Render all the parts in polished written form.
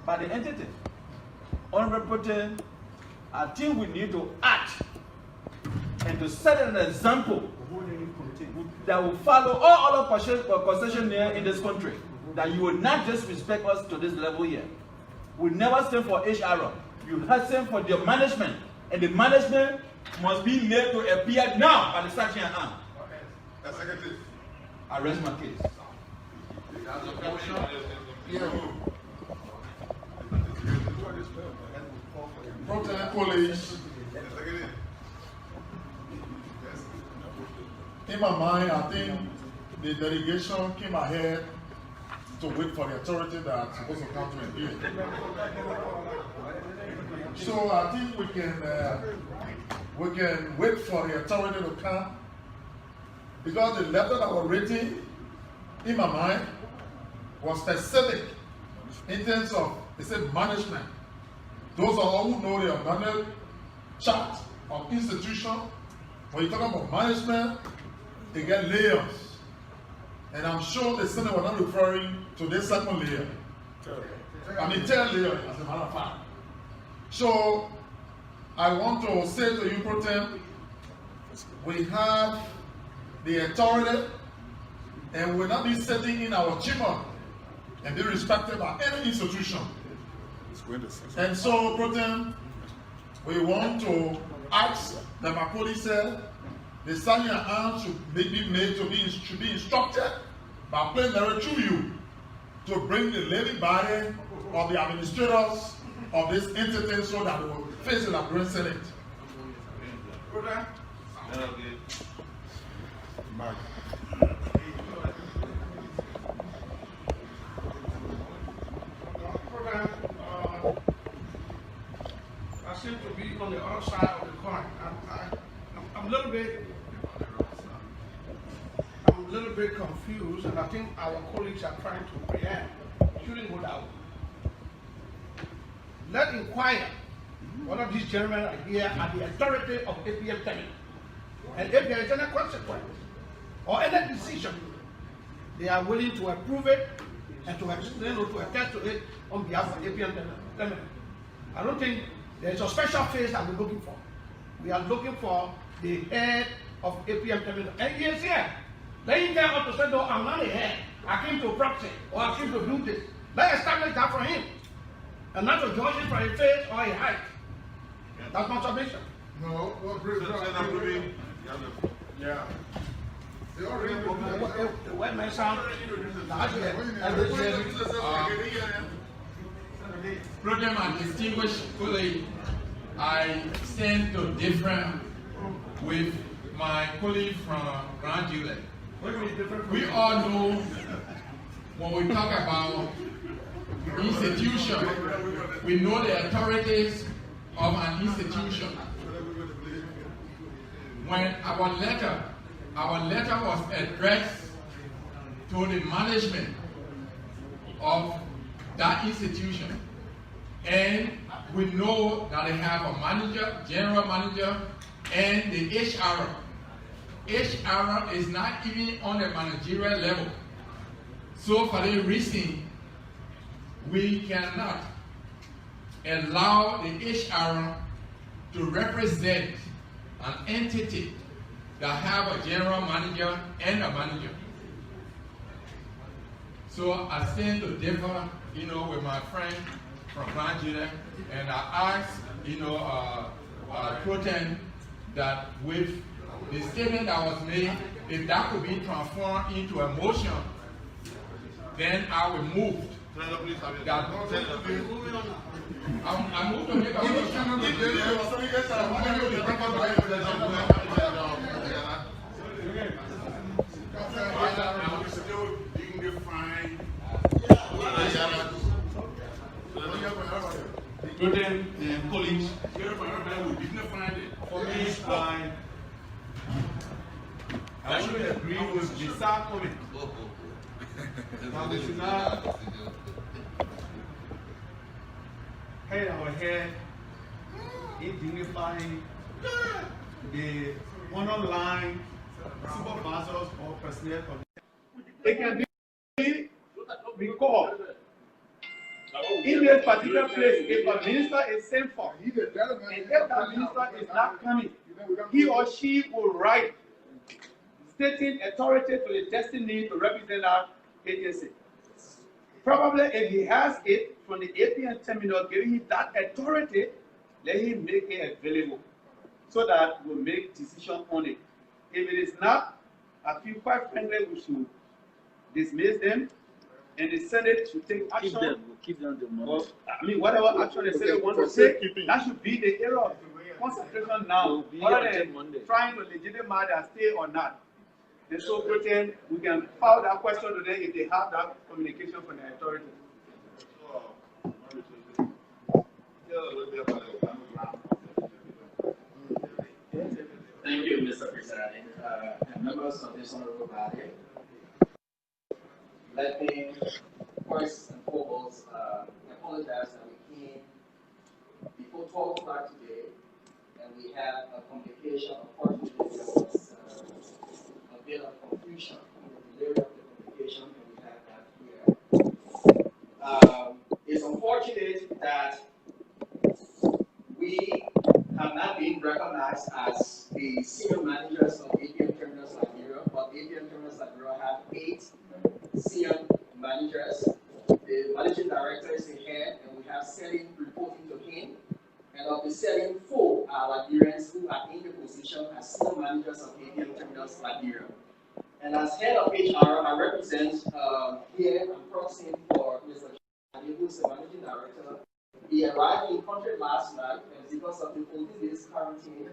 by the entity. Honorable Protein, I think we need to act and to set an example that will follow all other concessions here in this country. That you will not just respect us to this level here. We never stand for HR. You have stand for the management, and the management must be made to appear now by the searching arm. Secretary, I rest my case. Protein police. In my mind, I think the delegation came ahead to wait for the authority that are supposed to come to review it. So I think we can wait for the authority to come, because the letter that was written, in my mind, was specific in terms of, it said management. Those are all who know the manual chart of institution. When you talk about management, they get layers. And I'm sure the Senate was not referring to this second layer. I mean, third layer, as a matter of fact. So, I want to say to you, Protem, we have the authority, and we'll not be sitting in our chamber and be respected by any institution. And so, Protem, we want to ask that my police said the signing arm should be made to be instructed by plain letter through you to bring the levy body of the administrators of this entity so that we will face the Liberia Senate. I seem to be on the other side of the coin. I'm a little bit confused, and I think our colleagues are trying to preempt. Shouldn't go that way. Let's inquire whether these gentlemen are here at the authority of APM Terminal, and if there is any consequence or any decision, they are willing to approve it and to explain or to attest to it on behalf of APM Terminal. I don't think there is a special face that we're looking for. We are looking for the head of APM Terminal, and he is here. Let him tell us to say, no, I'm not the head. I came to proxy, or I came to do this. Let's establish that for him, and not to judge him for a face or a height. That's not submission. No, yeah. The wet man sound. Program and distinguished colleague, I stand to differ with my colleague from Nigeria. We all know when we talk about institution, we know the authorities of an institution. When our letter was addressed to the management of that institution, and we know that they have a manager, general manager, and the HR. HR is not even on the managerial level. So for that reason, we cannot allow the HR to represent an entity that have a general manager and a manager. So I stand to differ, with my friend from Nigeria, and I ask, Protein, that with the statement that was made, if that could be transformed into a motion, then I will move. That I move to make a Protein, colleagues, we didn't find it. For me, I should agree with the SAR comment. Now we should not head our head in dignifying the online supervisors or personnel. It can be recalled in this particular place, if a minister is sent for, and if that minister is not coming, he or she will write stating authority to the destiny to represent our agency. Probably if he has it from the APM terminal giving him that authority, let him make it available so that we'll make decision on it. If it is not, I feel quite frankly we should dismiss them and the Senate should take action. Keep them the money. Or, I mean, whatever action the Senate wants to take, that should be the area of concentration now, other than trying to legitimize their stay or not. And so, pretend we can file that question to them if they have that communication from the authority. Thank you, Mr. President, and members of this honorable body. Let me first and foremost apologize that we came before 12 o'clock today, and we had a communication. Unfortunately, there was a bit of confusion in the delay of the communication, and we had that here. It's unfortunate that we have not been recognized as the senior managers of APM Terminals Liberia, but APM Terminals Liberia have 8 senior managers. The managing director is the head, and we have 7 reporting to him. And of the 7, 4 are Liberians who are in the position as senior managers of APM Terminals Liberia. And as head of HR, I represent here and proxying for Mr. Chani, who is the managing director. He arrived in country last night, and because of the 14 days quarantine,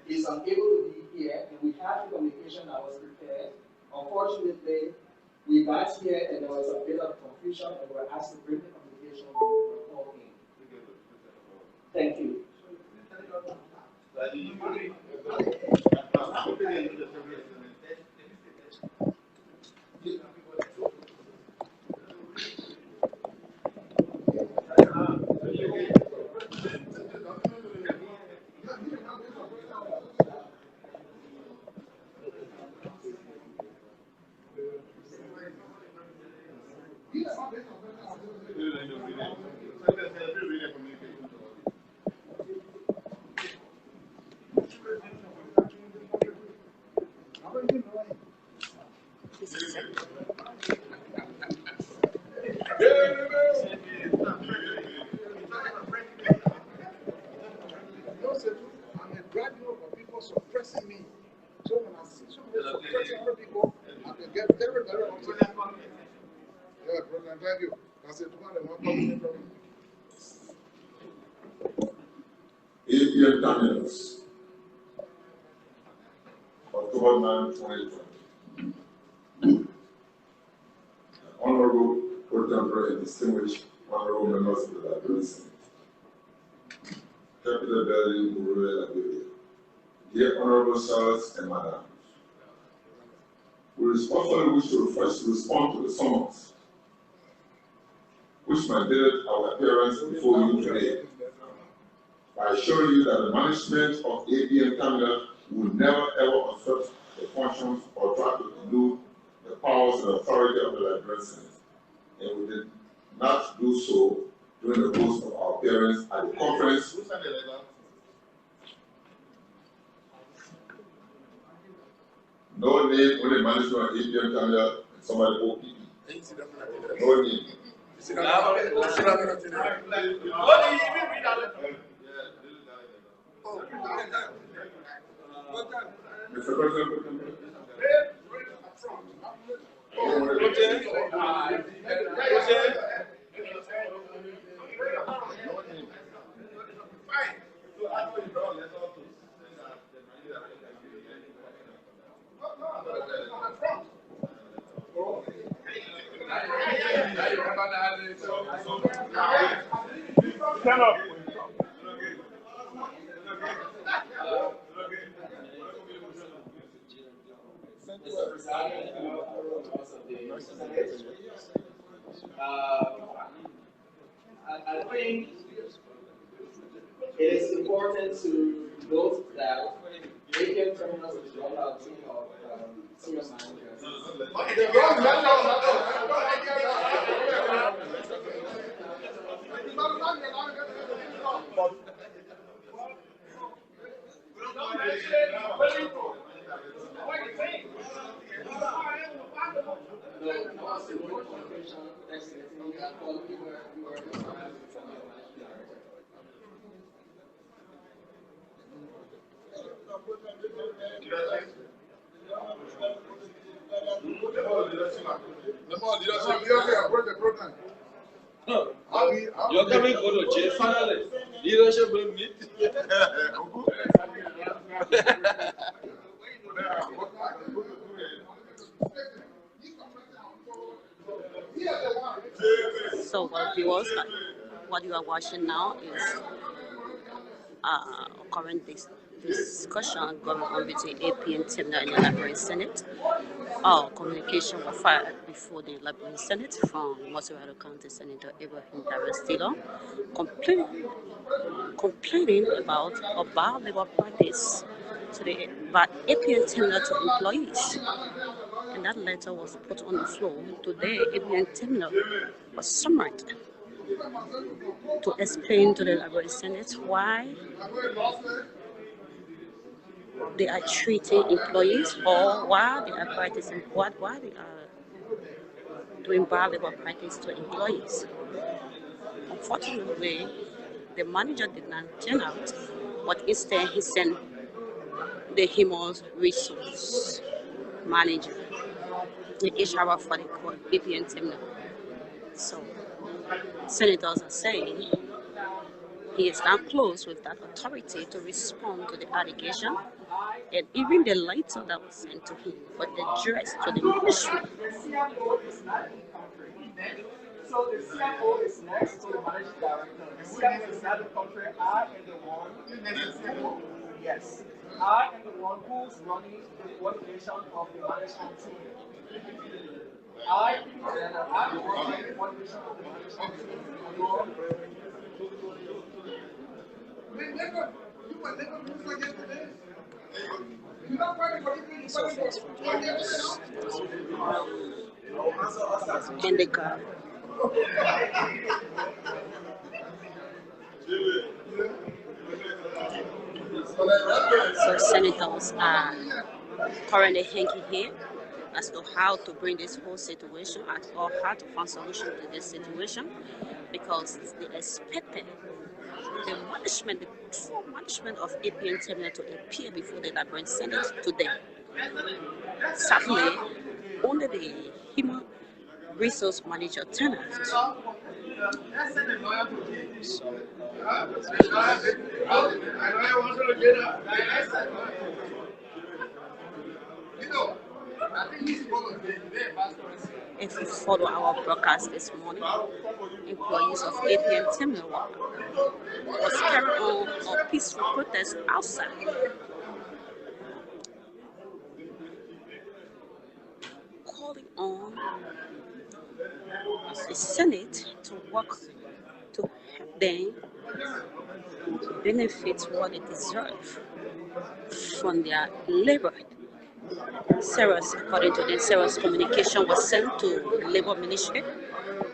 he's unable to be here, and we had the communication that was prepared. Unfortunately, we got here and there was a bit of confusion, and we were asked to bring the communication call in. Thank you. APM Terminals, October 9, 2020. Honorable, contemporary, and distinguished honorable members of the Liberia Senate, Capital Building, Liberia, dear honorable sirs and madams, we respectfully wish to first respond to the summons which mandated our appearance before you today, by assuring you that the management of APM Terminal will never ever obstruct the functions or try to elude the powers and authority of the Liberia Senate, and we did not do so during the course of our appearance at the conference. No name, only management of APM Terminal, and somebody OPP. No name. Mr. President, Stand up. Mr. President, I think it is important to note that APM Terminals is run by a team of senior managers. was a good communication excellent. You were You're coming for the J finally. Leadership will meet. So, viewers, what you are watching now is current discussion going on between APM Terminal and the Liberia Senate. Communication was filed before the Liberia Senate from Montserrat County Senator Abraham Darrell complaining about a bad labor practice by APM Terminal to employees. And that letter was put on the floor. Today, APM Terminal was summoned to explain to the Liberia Senate why they are treating employees or why they are practicing why they are doing bad labor practice to employees. Unfortunately, the manager did not turn out, but instead he sent the human resource manager, the HR for the APM Terminal. So senators are saying he is now close with that authority to respond to the allegation, and even the letter that was sent to him was addressed to the ministry. So the CFO is next to the managing director. The CFO is not the country. I am the one. Yes. I am the one who's running the coordination of the management team. I am the one running the coordination of the management team. So thanks for joining us. And the car. So senators are currently hanging here as to how to bring this whole situation or how to find solution to this situation, because they expected the true management of APM Terminal to appear before the Liberia Senate today. Sadly, only the human resource manager turned out. If you follow our broadcast this morning, employees of APM Terminal was carrying on a peaceful protest outside. Calling on the Senate to work to help them benefit what they deserve from their labor. According to them, serious communication was sent to the Labor Ministry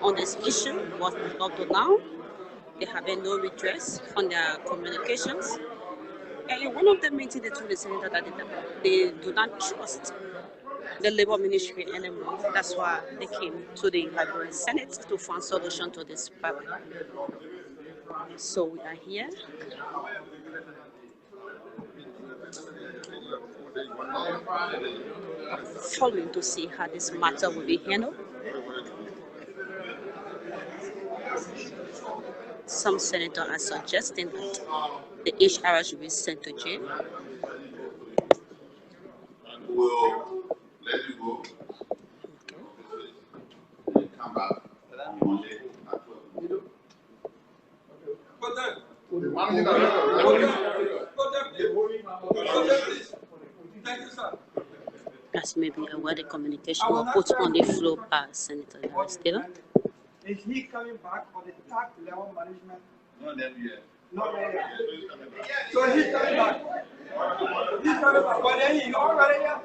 on this issue, but up to now, they have no redress on their communications. And one of them mentioned to the senator that they do not trust the Labor Ministry anymore. That's why they came to the Liberia Senate to find solution to this problem. So we are here. Following to see how this matter will be handled. Some senators are suggesting that the HR should be sent to jail. And we'll let you go. Okay. Come back on Monday at 12. Thank you, sir. That's maybe a word of communication was put on the floor by Senator Stella. Is he coming back on the tax level management? Not them yet. Not yet. So he's coming back. He's coming back. But then he's already here.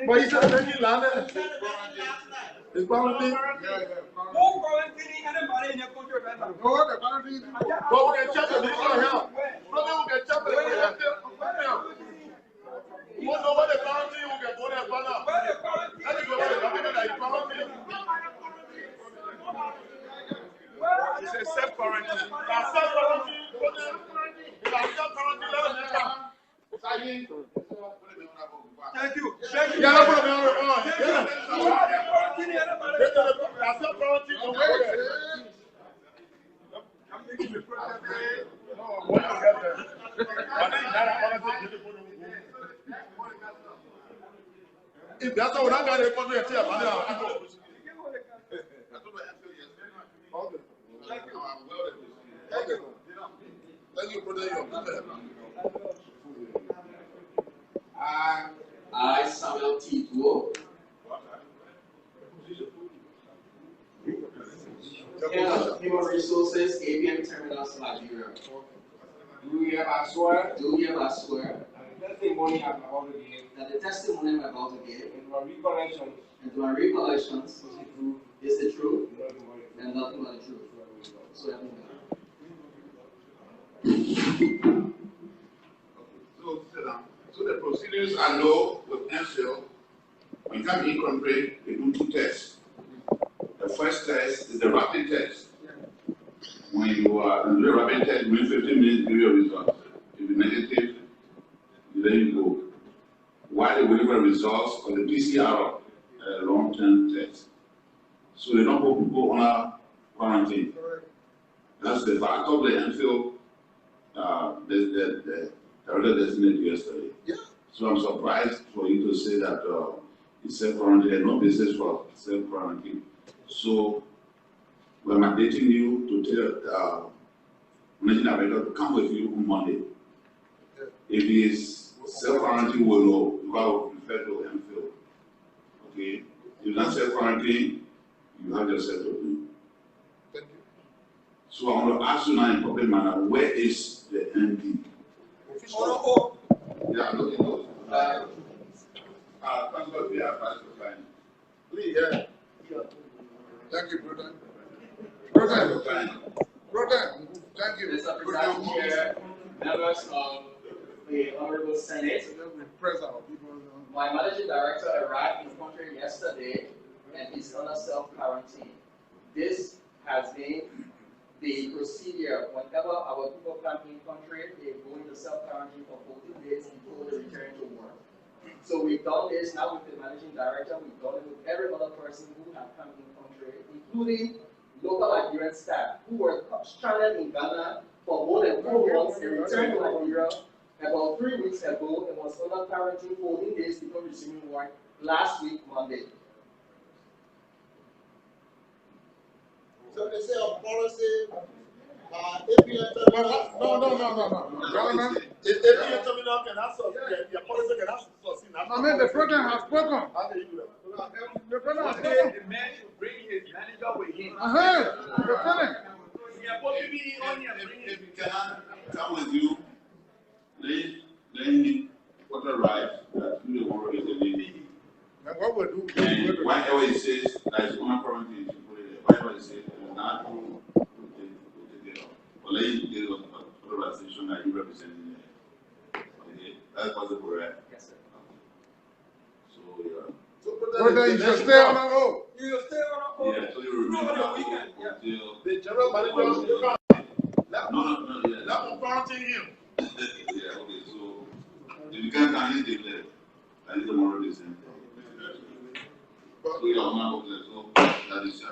But he said that he landed. It's probably. Who the quarantine. But we can check the people here. Brother, we can check the people here. You want to know what the quarantine we can go there for now? Let me go to the document that you quarantine. It's a self-quarantine. It's self-quarantine. It's a self-quarantine. Let them come. Thank you. Thank you. Yeah, no problem. Self-quarantine. I'm making the protest. No, when you get there. If that's how we're not going to report to your team, thank you, brother. I, Samuel T. Duo, Head of Human Resources, APM Terminal, Liberia. Do hereby swear Do hereby swear that the testimony I'm about to give that the testimony I'm about to give and my recollections and to my recollections is the truth is the truth and nothing but the and nothing but the truth. So help me God. So sit down. So the procedures are low with MCL. When you come in country, they do two tests. The first test is the rapid test. When you are doing a rapid test, within 15 minutes, give your results. If you're negative, then you go. While they wait for results on the PCR long-term test. So they don't put people on a quarantine. That's the fact of the MCL. The director designated yesterday. Yeah. So I'm surprised for you to say that it's self-quarantine. There's no basis for self-quarantine. So we're mandating you to tell managing director to come with you on Monday. Yeah. If he is self-quarantine, we'll know. You will refer to MPhil. Okay? If you're not self-quarantine, you have yourself to do. Thank you. So I want to ask you now in public manner, where is the MP? Yeah, I'm looking for that's what we are trying to find. Lee, yeah. Thank you, brother. Brother, thank you. Mr. President Chair, members of the Honorable Senate, my managing director arrived in the country yesterday and is under self-quarantine. This has been the procedure. Whenever our people come in country, they go into self-quarantine for 14 days before they return to work. So we've done this now with the managing director, we've done it with every other person who has come in country, including local Liberian staff who were stranded in Ghana for more than 4 months and returned to Liberia about 3 weeks ago and was under quarantine 14 days before resuming work last week, Monday. So they say a policy, APM Terminal. No. Government. If APM Terminal can ask us, your policy can ask us. I mean, the president has spoken. How do you do that? The president has Today, spoken. the man should bring his manager with him. The president. If he cannot come with you, let him authorize that you don't want to leave. And what we'll do, And whatever he says that is on quarantine, you put it there. Whatever he says that is not true, we'll take it off. But let him give us authorization that you represent him there. Okay, that's possible, right? Yes, sir. So, yeah. brother, you should stay on our own. You will stay on Yeah, so you remember that weekend. Yeah. until. The general manager should come. No, yeah. Let him quarantine him. Yeah, okay, so if you can't handle it there, I need tomorrow the same thing. So you are not okay, so that is just.